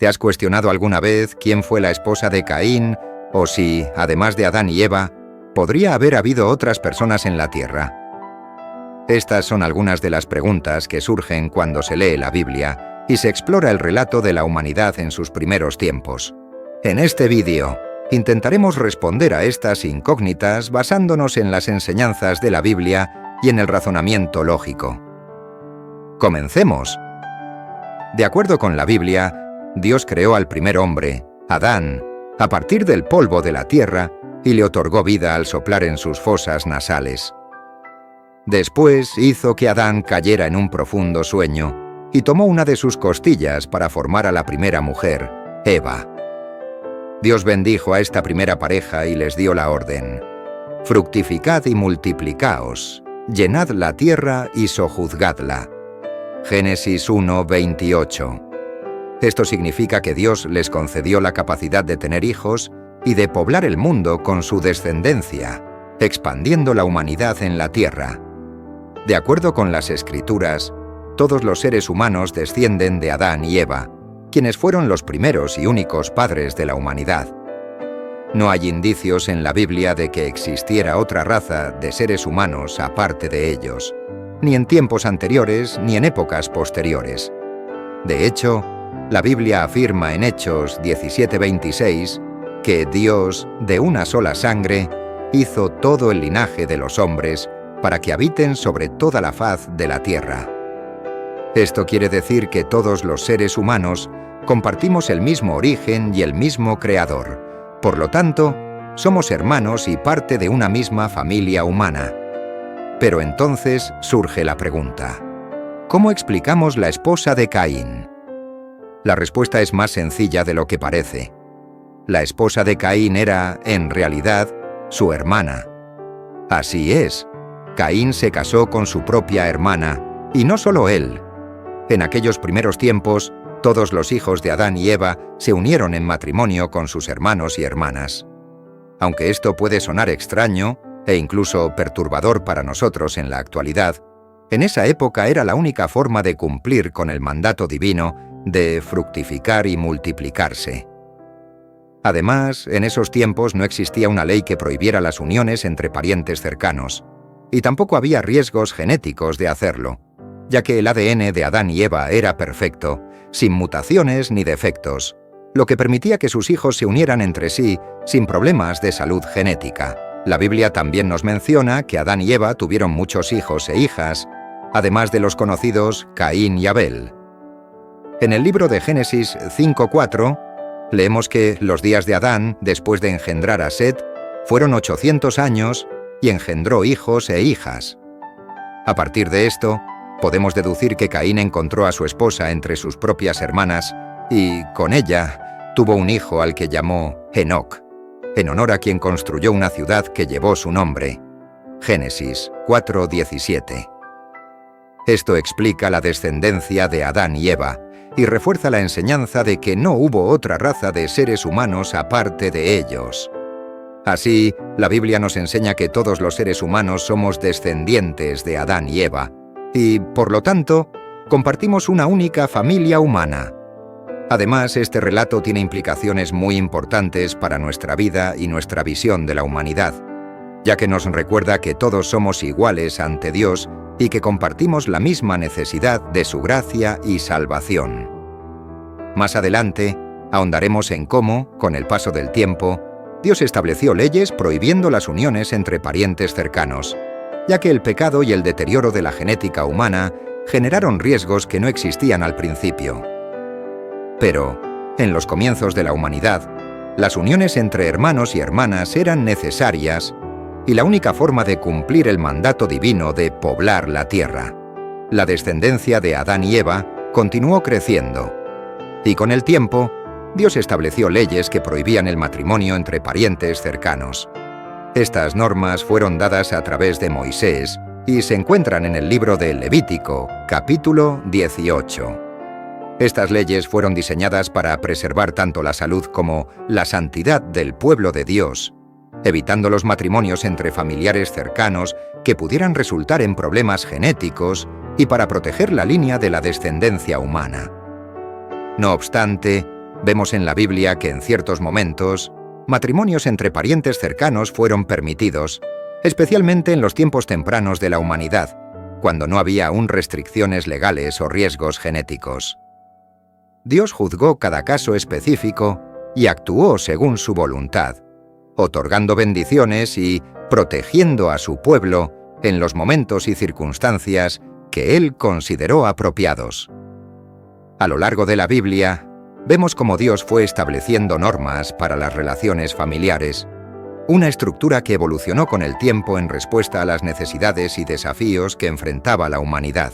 ¿Te has cuestionado alguna vez quién fue la esposa de Caín, o si, además de Adán y Eva, podría haber habido otras personas en la tierra? Estas son algunas de las preguntas que surgen cuando se lee la Biblia y se explora el relato de la humanidad en sus primeros tiempos. En este vídeo, intentaremos responder a estas incógnitas basándonos en las enseñanzas de la Biblia y en el razonamiento lógico. ¡Comencemos! De acuerdo con la Biblia, Dios creó al primer hombre, Adán, a partir del polvo de la tierra y le otorgó vida al soplar en sus fosas nasales. Después hizo que Adán cayera en un profundo sueño y tomó una de sus costillas para formar a la primera mujer, Eva. Dios bendijo a esta primera pareja y les dio la orden: fructificad y multiplicaos, llenad la tierra y sojuzgadla. Génesis 1:28. Esto significa que Dios les concedió la capacidad de tener hijos y de poblar el mundo con su descendencia, expandiendo la humanidad en la tierra. De acuerdo con las Escrituras, todos los seres humanos descienden de Adán y Eva, quienes fueron los primeros y únicos padres de la humanidad. No hay indicios en la Biblia de que existiera otra raza de seres humanos aparte de ellos, ni en tiempos anteriores ni en épocas posteriores. De hecho, la Biblia afirma en Hechos 17:26 que Dios, de una sola sangre, hizo todo el linaje de los hombres para que habiten sobre toda la faz de la tierra. Esto quiere decir que todos los seres humanos compartimos el mismo origen y el mismo Creador. Por lo tanto, somos hermanos y parte de una misma familia humana. Pero entonces surge la pregunta: ¿cómo explicamos la esposa de Caín? La respuesta es más sencilla de lo que parece. La esposa de Caín era, en realidad, su hermana. Así es, Caín se casó con su propia hermana, y no solo él. En aquellos primeros tiempos, todos los hijos de Adán y Eva se unieron en matrimonio con sus hermanos y hermanas. Aunque esto puede sonar extraño e incluso perturbador para nosotros en la actualidad, en esa época era la única forma de cumplir con el mandato divino de fructificar y multiplicarse. Además, en esos tiempos no existía una ley que prohibiera las uniones entre parientes cercanos, y tampoco había riesgos genéticos de hacerlo, ya que el ADN de Adán y Eva era perfecto, sin mutaciones ni defectos, lo que permitía que sus hijos se unieran entre sí sin problemas de salud genética. La Biblia también nos menciona que Adán y Eva tuvieron muchos hijos e hijas, además de los conocidos Caín y Abel. En el libro de Génesis 5:4, leemos que los días de Adán, después de engendrar a Set, fueron 800 años y engendró hijos e hijas. A partir de esto, podemos deducir que Caín encontró a su esposa entre sus propias hermanas y, con ella, tuvo un hijo al que llamó Enoc, en honor a quien construyó una ciudad que llevó su nombre. Génesis 4:17. Esto explica la descendencia de Adán y Eva y refuerza la enseñanza de que no hubo otra raza de seres humanos aparte de ellos. Así, la Biblia nos enseña que todos los seres humanos somos descendientes de Adán y Eva, y, por lo tanto, compartimos una única familia humana. Además, este relato tiene implicaciones muy importantes para nuestra vida y nuestra visión de la humanidad, ya que nos recuerda que todos somos iguales ante Dios y que compartimos la misma necesidad de su gracia y salvación. Más adelante, ahondaremos en cómo, con el paso del tiempo, Dios estableció leyes prohibiendo las uniones entre parientes cercanos, ya que el pecado y el deterioro de la genética humana generaron riesgos que no existían al principio. Pero, en los comienzos de la humanidad, las uniones entre hermanos y hermanas eran necesarias y la única forma de cumplir el mandato divino de poblar la tierra. La descendencia de Adán y Eva continuó creciendo, y con el tiempo, Dios estableció leyes que prohibían el matrimonio entre parientes cercanos. Estas normas fueron dadas a través de Moisés y se encuentran en el libro de Levítico, capítulo 18. Estas leyes fueron diseñadas para preservar tanto la salud como la santidad del pueblo de Dios, evitando los matrimonios entre familiares cercanos que pudieran resultar en problemas genéticos y para proteger la línea de la descendencia humana. No obstante, Vemos en la Biblia que en ciertos momentos, matrimonios entre parientes cercanos fueron permitidos, especialmente en los tiempos tempranos de la humanidad, cuando no había aún restricciones legales o riesgos genéticos. Dios juzgó cada caso específico y actuó según su voluntad, otorgando bendiciones y protegiendo a su pueblo en los momentos y circunstancias que Él consideró apropiados. A lo largo de la Biblia, vemos cómo Dios fue estableciendo normas para las relaciones familiares, una estructura que evolucionó con el tiempo en respuesta a las necesidades y desafíos que enfrentaba la humanidad.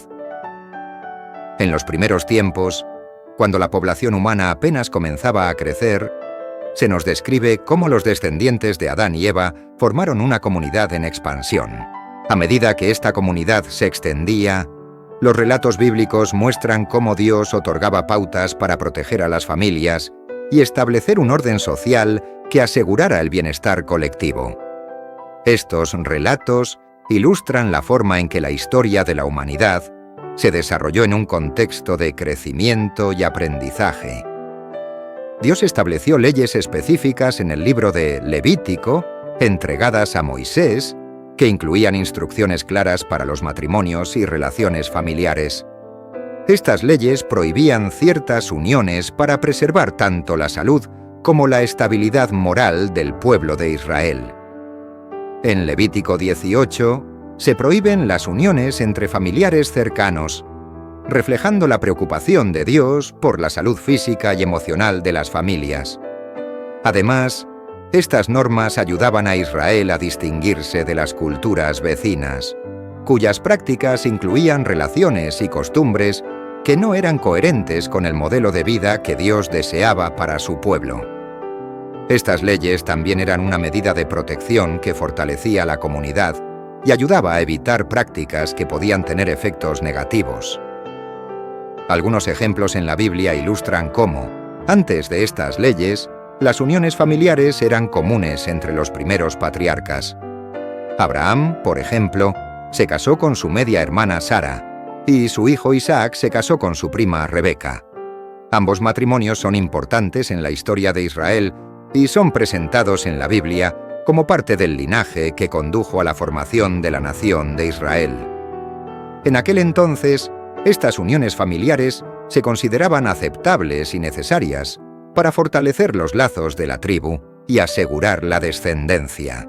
En los primeros tiempos, cuando la población humana apenas comenzaba a crecer, se nos describe cómo los descendientes de Adán y Eva formaron una comunidad en expansión. A medida que esta comunidad se extendía, los relatos bíblicos muestran cómo Dios otorgaba pautas para proteger a las familias y establecer un orden social que asegurara el bienestar colectivo. Estos relatos ilustran la forma en que la historia de la humanidad se desarrolló en un contexto de crecimiento y aprendizaje. Dios estableció leyes específicas en el libro de Levítico, entregadas a Moisés, que incluían instrucciones claras para los matrimonios y relaciones familiares. Estas leyes prohibían ciertas uniones para preservar tanto la salud como la estabilidad moral del pueblo de Israel. En Levítico 18 se prohíben las uniones entre familiares cercanos, reflejando la preocupación de Dios por la salud física y emocional de las familias. Además, estas normas ayudaban a Israel a distinguirse de las culturas vecinas, cuyas prácticas incluían relaciones y costumbres que no eran coherentes con el modelo de vida que Dios deseaba para su pueblo. Estas leyes también eran una medida de protección que fortalecía la comunidad y ayudaba a evitar prácticas que podían tener efectos negativos. Algunos ejemplos en la Biblia ilustran cómo, antes de estas leyes, las uniones familiares eran comunes entre los primeros patriarcas. Abraham, por ejemplo, se casó con su media hermana Sara, y su hijo Isaac se casó con su prima Rebeca. Ambos matrimonios son importantes en la historia de Israel y son presentados en la Biblia como parte del linaje que condujo a la formación de la nación de Israel. En aquel entonces, estas uniones familiares se consideraban aceptables y necesarias para fortalecer los lazos de la tribu y asegurar la descendencia.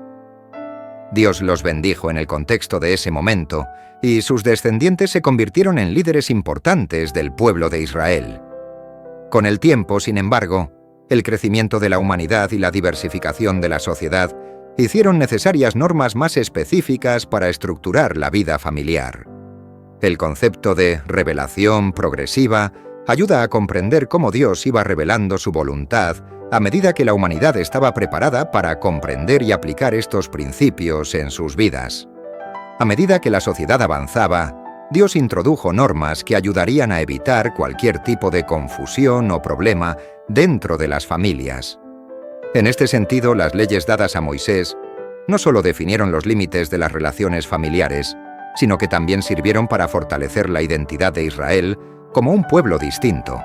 Dios los bendijo en el contexto de ese momento, y sus descendientes se convirtieron en líderes importantes del pueblo de Israel. Con el tiempo, sin embargo, el crecimiento de la humanidad y la diversificación de la sociedad hicieron necesarias normas más específicas para estructurar la vida familiar. El concepto de revelación progresiva ayuda a comprender cómo Dios iba revelando su voluntad a medida que la humanidad estaba preparada para comprender y aplicar estos principios en sus vidas. A medida que la sociedad avanzaba, Dios introdujo normas que ayudarían a evitar cualquier tipo de confusión o problema dentro de las familias. En este sentido, las leyes dadas a Moisés no solo definieron los límites de las relaciones familiares, sino que también sirvieron para fortalecer la identidad de Israel como un pueblo distinto,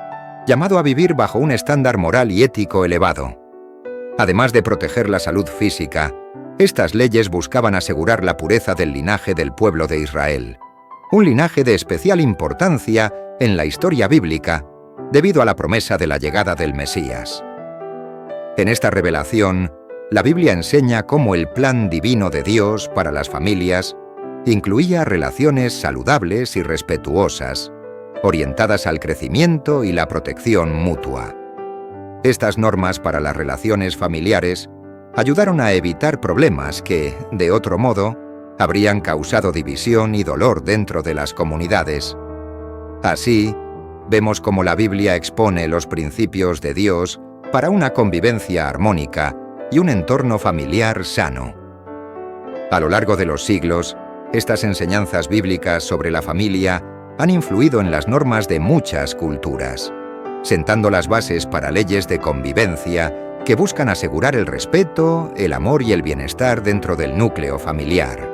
llamado a vivir bajo un estándar moral y ético elevado. Además de proteger la salud física, estas leyes buscaban asegurar la pureza del linaje del pueblo de Israel, un linaje de especial importancia en la historia bíblica debido a la promesa de la llegada del Mesías. En esta revelación, la Biblia enseña cómo el plan divino de Dios para las familias incluía relaciones saludables y respetuosas, orientadas al crecimiento y la protección mutua. Estas normas para las relaciones familiares ayudaron a evitar problemas que, de otro modo, habrían causado división y dolor dentro de las comunidades. Así, vemos cómo la Biblia expone los principios de Dios para una convivencia armónica y un entorno familiar sano. A lo largo de los siglos, estas enseñanzas bíblicas sobre la familia han influido en las normas de muchas culturas, sentando las bases para leyes de convivencia que buscan asegurar el respeto, el amor y el bienestar dentro del núcleo familiar.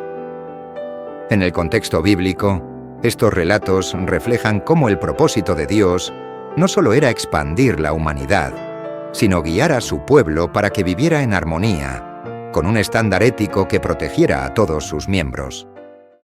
En el contexto bíblico, estos relatos reflejan cómo el propósito de Dios no solo era expandir la humanidad, sino guiar a su pueblo para que viviera en armonía, con un estándar ético que protegiera a todos sus miembros.